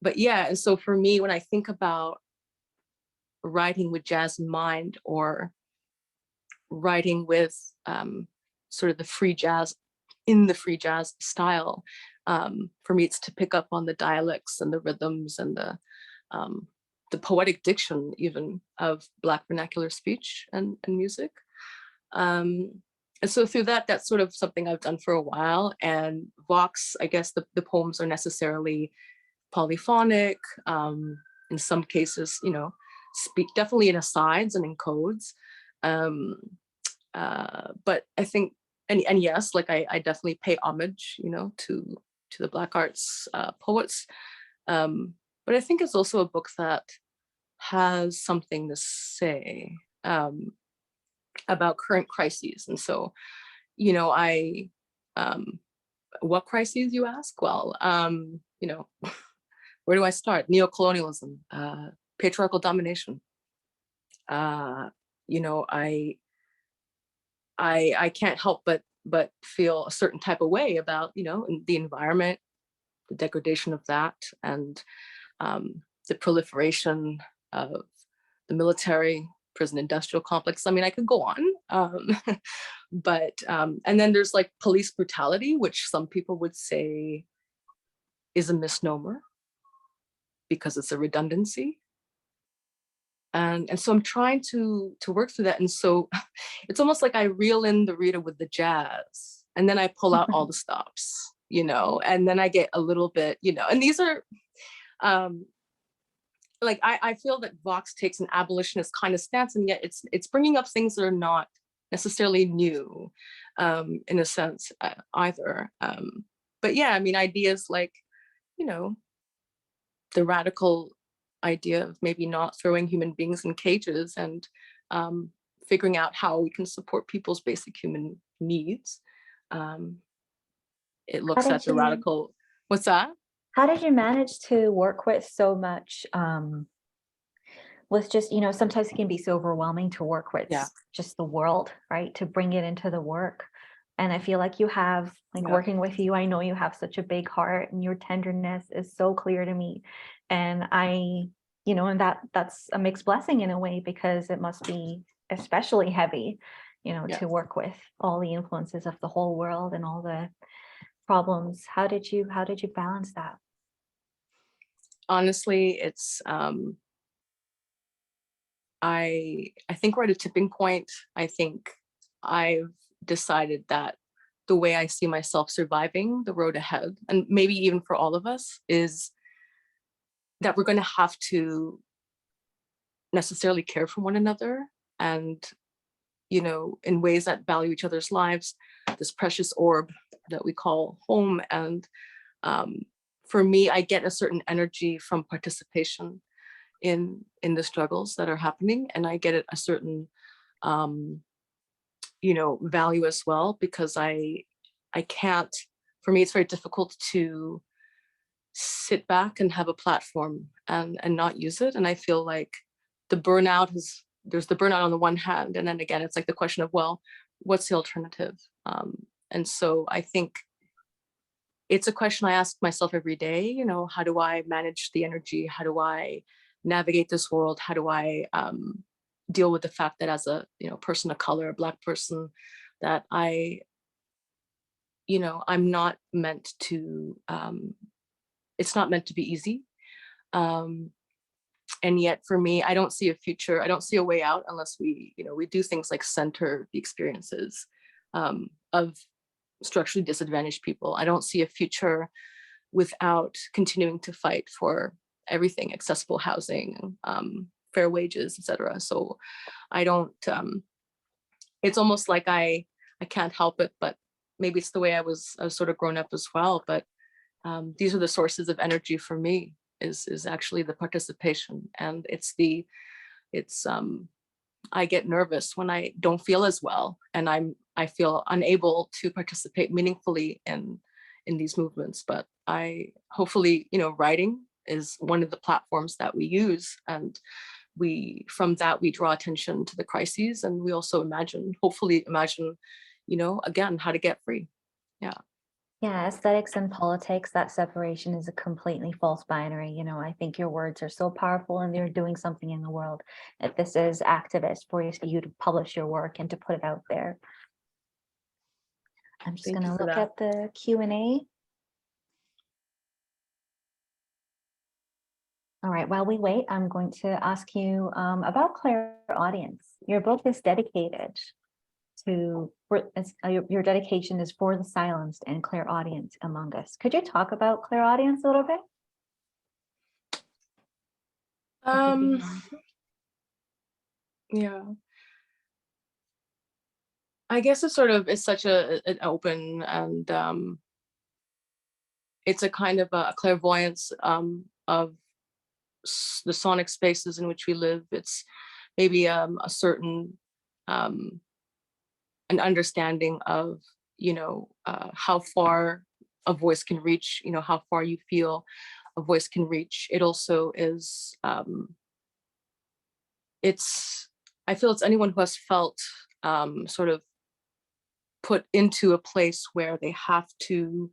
Speaker 6: But yeah, and so for me, when I think about writing with jazz in mind, or writing with sort of the free jazz in the free jazz style, for me, it's to pick up on the dialects and the rhythms and the poetic diction even of Black vernacular speech and music. And so through that's sort of something I've done for a while. And Vox, I guess the poems are necessarily polyphonic, in some cases, speak definitely in asides and in codes. But I think, and yes, like I definitely pay homage, to the Black arts poets. But but I think it's also a book that has something to say about current crises. And so, you know, what crises, you ask? Well, you know, where do I start? Neocolonialism, patriarchal domination. You know, I can't help but feel a certain type of way about, you know, the environment, the degradation of that, and the proliferation of the military, prison industrial complex. I mean, I could go on, but and then there's like police brutality, which some people would say is a misnomer because it's a redundancy. And so I'm trying to work through that. And so it's almost like I reel in the reader with the jazz, and then I pull out all the stops, you know, and then I get a little bit, you know, and these are like, I feel that Vox takes an abolitionist kind of stance, and yet it's bringing up things that are not necessarily new in a sense either. But yeah, I mean, ideas like, you know, the radical idea of maybe not throwing human beings in cages, and figuring out how we can support people's basic human needs. It looks at the radical, what's that?
Speaker 3: How did you manage to work with so much with just, you know, sometimes it can be so overwhelming to work with just the world, right? To bring it into the work. And I feel like you have, like working with you, I know you have such a big heart, and your tenderness is so clear to me. And you know, and that's a mixed blessing in a way, because it must be especially heavy, you know, to work with all the influences of the whole world and all the problems. How did you balance that?
Speaker 6: Honestly, it's I think we're at a tipping point. I think I've decided that the way I see myself surviving the road ahead, and maybe even for all of us, is that we're going to have to necessarily care for one another, and, you know, in ways that value each other's lives, this precious orb that we call home. And for me, I get a certain energy from participation in the struggles that are happening, and I get a certain you know, value as well, because I can't, for me, it's very difficult to sit back and have a platform and not use it. And I feel like there's the burnout on the one hand, and then again, it's like the question of, well, what's the alternative? And so I think it's a question I ask myself every day, you know, how do I manage the energy? How do I navigate this world? How do I deal with the fact that as a, you know, person of color, a Black person, that you know, I'm not meant to, it's not meant to be easy. And yet for me, I don't see a future, I don't see a way out unless we, you know, we do things like center the experiences of structurally disadvantaged people. I don't see a future without continuing to fight for everything, accessible housing, fair wages, etc. So I don't, it's almost like I can't help it, but maybe it's the way I was sort of grown up as well. But these are the sources of energy for me, is actually the participation. And I get nervous when I don't feel as well, and I feel unable to participate meaningfully in these movements. But hopefully, you know, writing is one of the platforms that we use, and from that we draw attention to the crises, and we also hopefully imagine, you know, again, how to get free.
Speaker 3: Yeah, aesthetics and politics, that separation is a completely false binary. You know, I think your words are so powerful, and they're doing something in the world. That this is activist for you to publish your work and to put it out there. I'm just going to look at the Q&A. All right, while we wait, I'm going to ask you about clairaudience. Your book is dedicated to, your dedication is for the silenced and clairaudience among us. Could you talk about clairaudience a little bit?
Speaker 6: Yeah. I guess it's such an open, and it's a kind of a clairvoyance of the sonic spaces in which we live. It's maybe a certain an understanding of, you know, how far a voice can reach, you know, how far you feel a voice can reach. It also is, I feel it's anyone who has felt sort of put into a place where they have to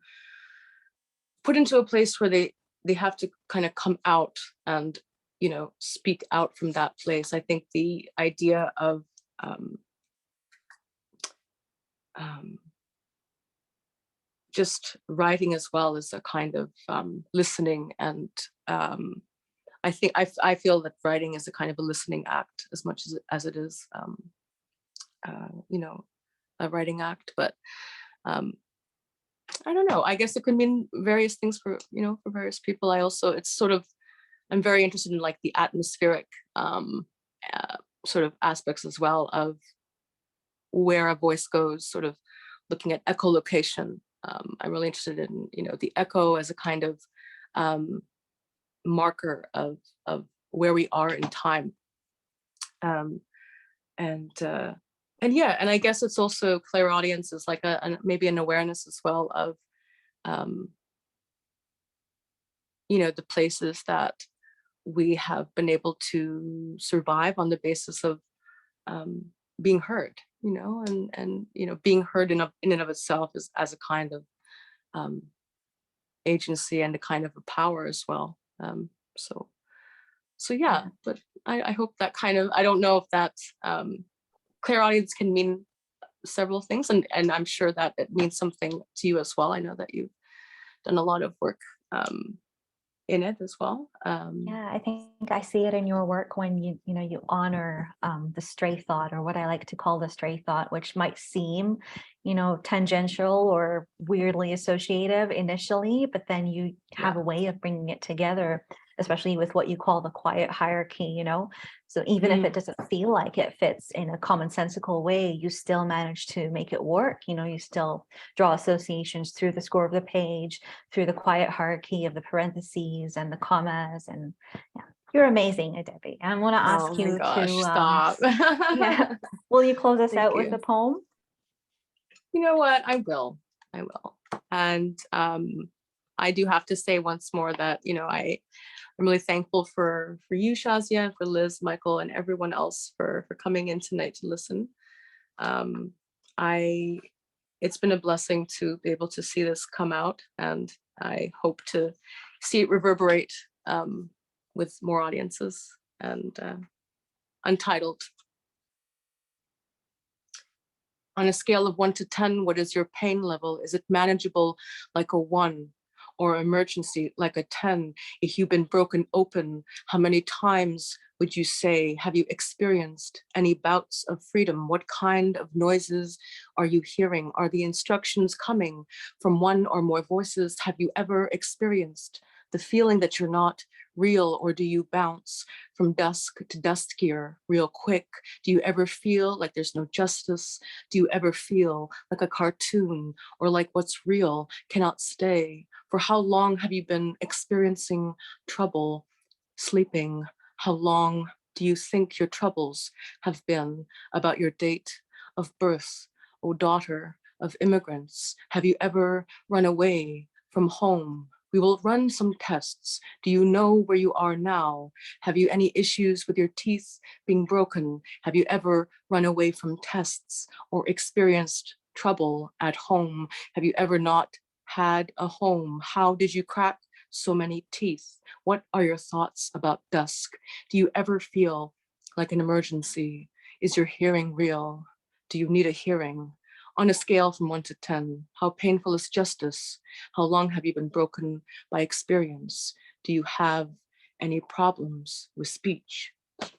Speaker 6: they have to kind of come out and, you know, speak out from that place. I think the idea of just writing as well is a kind of listening, and I feel that writing is a kind of a listening act as much as it is you know, a writing act. But I don't know, I guess it could mean various things for, you know, for various people. I also, it's sort of, I'm very interested in like the atmospheric sort of aspects as well of where a voice goes, sort of looking at echolocation. I'm really interested in, you know, the echo as a kind of marker of where we are in time. And yeah, and I guess it's also clairaudience is like maybe an awareness as well of, you know, the places that we have been able to survive on the basis of being heard, you know, and you know, being heard in and of itself is as a kind of agency and a kind of a power as well. So yeah, but I hope that kind of, I don't know if that's clairaudience can mean several things, and I'm sure that it means something to you as well. I know that you've done a lot of work in it as well.
Speaker 3: Yeah, I think I see it in your work when you know, you honor the stray thought, or what I like to call the stray thought, which might seem, you know, tangential or weirdly associative initially, but then you have a way of bringing it together, especially with what you call the quiet hierarchy, you know. So even if it doesn't feel like it fits in a commonsensical way, you still manage to make it work. You know, you still draw associations through the score of the page, through the quiet hierarchy of the parentheses and the commas. And yeah, you're amazing, Adebe. I want to ask
Speaker 6: Oh my
Speaker 3: you
Speaker 6: gosh,
Speaker 3: to
Speaker 6: stop.
Speaker 3: yeah, will you close us
Speaker 6: Thank
Speaker 3: out with
Speaker 6: you.
Speaker 3: a poem?
Speaker 6: You know what? I will. And I do have to say once more that, you know, I'm really thankful for you, Shazia, for Liz, Michael, and everyone else for coming in tonight to listen. It's been a blessing to be able to see this come out, and I hope to see it reverberate with more audiences. And Untitled. On a scale of 1 to 10, what is your pain level? Is it manageable like a 1, or emergency like a 10? If you've been broken open, how many times would you say, have you experienced any bouts of freedom? What kind of noises are you hearing? Are the instructions coming from one or more voices? Have you ever experienced the feeling that you're not real, or do you bounce from dusk to duskier real quick? Do you ever feel like there's no justice? Do you ever feel like a cartoon, or like what's real cannot stay? For how long have you been experiencing trouble sleeping? How long do you think your troubles have been about your date of birth, O daughter of immigrants? Have you ever run away from home? We will run some tests. Do you know where you are now? Have you any issues with your teeth being broken? Have you ever run away from tests or experienced trouble at home? Have you ever not had a home? How did you crack so many teeth? What are your thoughts about dusk? Do you ever feel like an emergency? Is your hearing real? Do you need a hearing? On a scale from 1 to 10, how painful is justice? How long have you been broken by experience? Do you have any problems with speech? Thank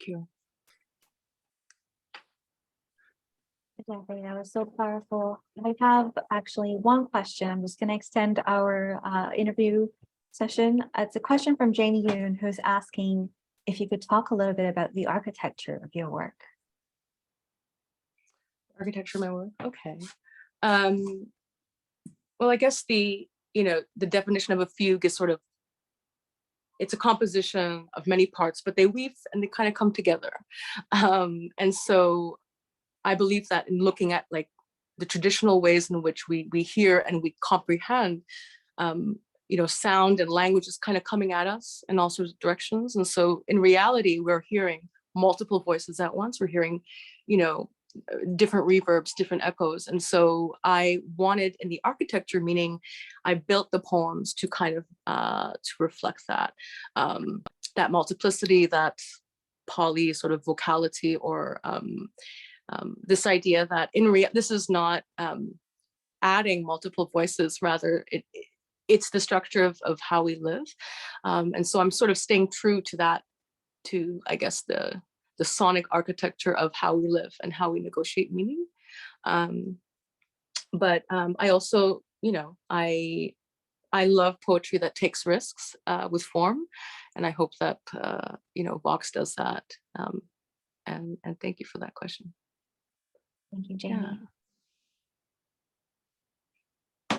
Speaker 6: you.
Speaker 3: Exactly, that was so powerful. I have actually one question. I'm just going to extend our interview session. It's a question from Janie Yoon, who's asking if you could talk a little bit about the architecture of your work.
Speaker 6: Architecture of my work, okay. Well, I guess the the definition of a fugue is sort of, it's a composition of many parts, but they weave and they kind of come together. And so I believe that in looking at like the traditional ways in which we hear and we comprehend, sound and language is kind of coming at us in all sorts of directions. And so in reality, we're hearing multiple voices at once. We're hearing, different reverbs, different echoes. And so I wanted in the architecture, meaning I built the poems to kind of to reflect that, that multiplicity, that poly sort of vocality, or this idea that this is not adding multiple voices, rather it's the structure of how we live. And so I'm sort of staying true to that, to, I guess, the sonic architecture of how we live and how we negotiate meaning. But I also, I love poetry that takes risks with form. And I hope that, Vox does that. And thank you for that question.
Speaker 3: Thank you, Jamie.
Speaker 6: Yeah.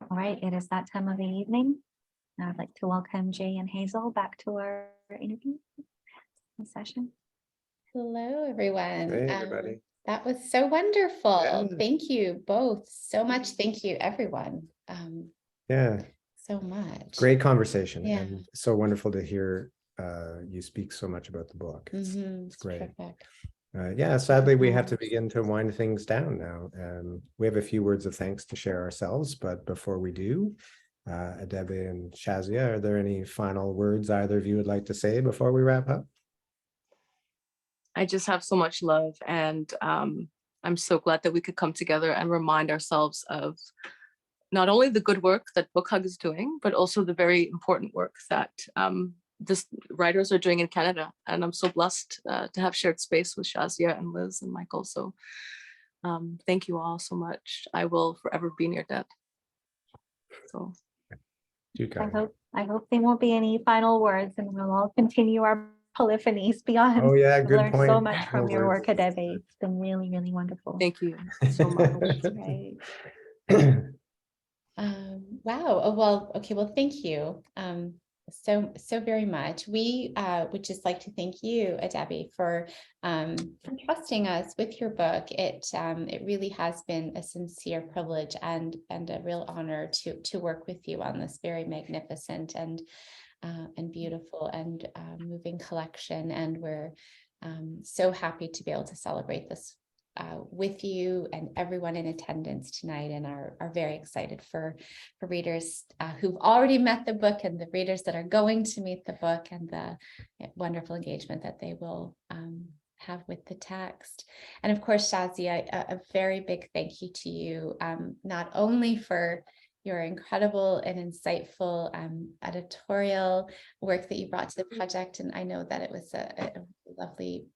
Speaker 3: All right, it is that time of the evening. Now I'd like to welcome Jay and Hazel back to our interview session.
Speaker 2: Hello, everyone.
Speaker 1: Hey, everybody.
Speaker 2: That was so wonderful.
Speaker 1: Yeah.
Speaker 2: Thank you both so much. Thank you, everyone.
Speaker 1: Yeah,
Speaker 2: So much.
Speaker 1: great conversation,
Speaker 2: Yeah.
Speaker 1: and so wonderful to hear you speak so much about the book. It's great.
Speaker 2: Terrific.
Speaker 1: Yeah, sadly, we have to begin to wind things down now. We have a few words of thanks to share ourselves, but before we do, Adebe and Shazia, are there any final words either of you would like to say before we wrap up?
Speaker 6: I just have so much love, and I'm so glad that we could come together and remind ourselves of not only the good work that Book Hug is doing, but also the very important work that this writers are doing in Canada. And I'm so blessed to have shared space with Shazia and Liz and Michael. So thank you all so much. I will forever be in your debt. So
Speaker 3: I hope there won't be any final words, and we'll all continue our polyphonies beyond.
Speaker 1: Oh yeah,
Speaker 3: I've
Speaker 1: good
Speaker 3: learned
Speaker 1: point.
Speaker 3: so much from
Speaker 1: No
Speaker 3: your
Speaker 1: words.
Speaker 3: work, Adebe. It's been really, really wonderful.
Speaker 6: thank you so much.
Speaker 3: Right.
Speaker 2: Wow. Oh, well, okay. Well, thank you. So very much. We would just like to thank you, Adebe, for trusting us with your book. It really has been a sincere privilege and a real honor to work with you on this very magnificent and beautiful and moving collection. And we're so happy to be able to celebrate this with you and everyone in attendance tonight, and are very excited for readers who've already met the book, and the readers that are going to meet the book, and the wonderful engagement that they will have with the text. And of course, Shazia, a very big thank you to you, not only for your incredible and insightful editorial work that you brought to the project, and I know that it was a lovely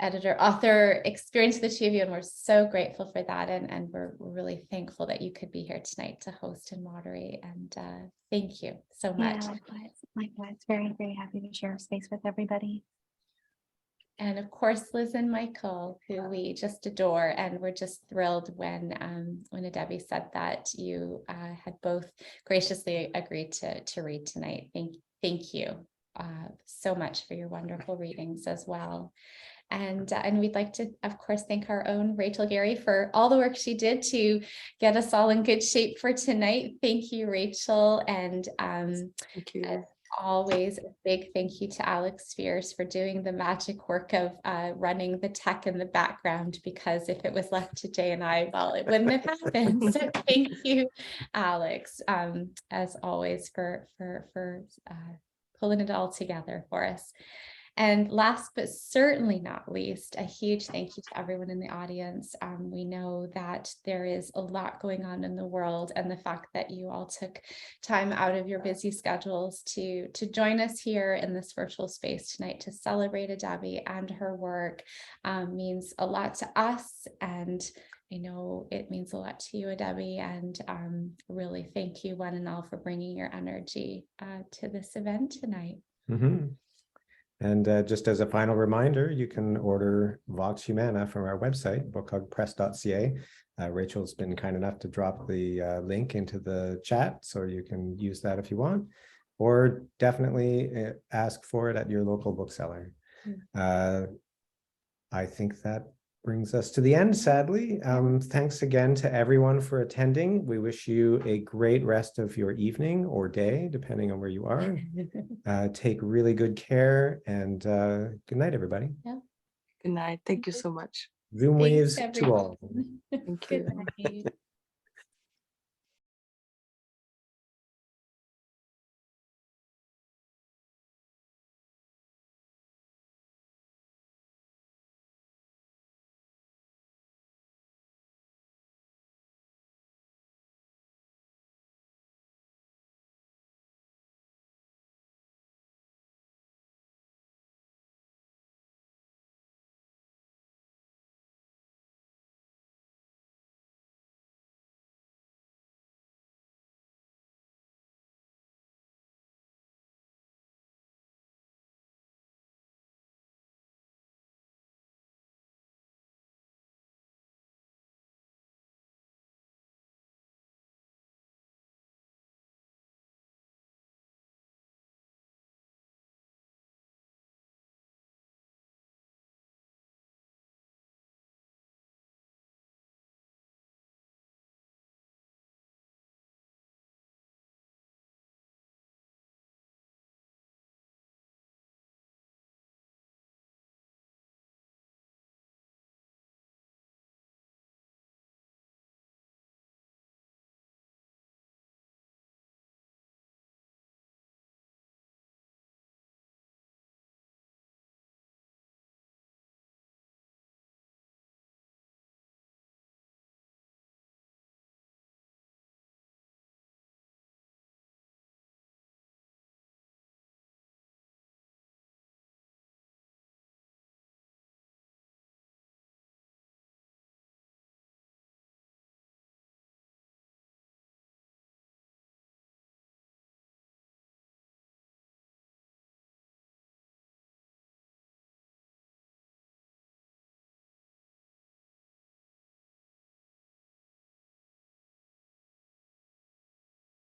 Speaker 2: editor-author experience for the two of you, and we're so grateful for that, and we're really thankful that you could be here tonight to host and moderate, and thank you so much.
Speaker 3: Yeah, likewise. Very, very happy to share space with everybody.
Speaker 2: And of course, Liz and Michael, who we just adore, and we're just thrilled when Adebe said that you had both graciously agreed to read tonight. Thank you so much for your wonderful readings as well. And we'd like to, of course, thank our own Rachel Gary for all the work she did to get us all in good shape for tonight. Thank you, Rachel. And
Speaker 6: Thank you.
Speaker 2: as always, a big thank you to Alex Spears for doing the magic work of running the tech in the background, because if it was left to Jay and I, well, it wouldn't have happened. So thank you, Alex, as always, for pulling it all together for us. And last but certainly not least, a huge thank you to everyone in the audience. We know that there is a lot going on in the world, and the fact that you all took time out of your busy schedules to join us here in this virtual space tonight to celebrate Adebe and her work means a lot to us. And I know it means a lot to you, Adebe, and really thank you one and all for bringing your energy to this event tonight.
Speaker 1: Mm-hmm. And just as a final reminder, you can order Vox Humana from our website, bookhugpress.ca. Rachel's been kind enough to drop the link into the chat, so you can use that if you want, or definitely ask for it at your local bookseller. I think that brings us to the end, sadly. Thanks again to everyone for attending. We wish you a great rest of your evening or day, depending on where you are. Take really good care, and good night, everybody.
Speaker 6: Good night. Thank you so much.
Speaker 1: Zoom
Speaker 2: Thanks,
Speaker 1: waves to
Speaker 2: everyone.
Speaker 1: all.
Speaker 6: Thank
Speaker 2: Good
Speaker 6: you.
Speaker 2: night.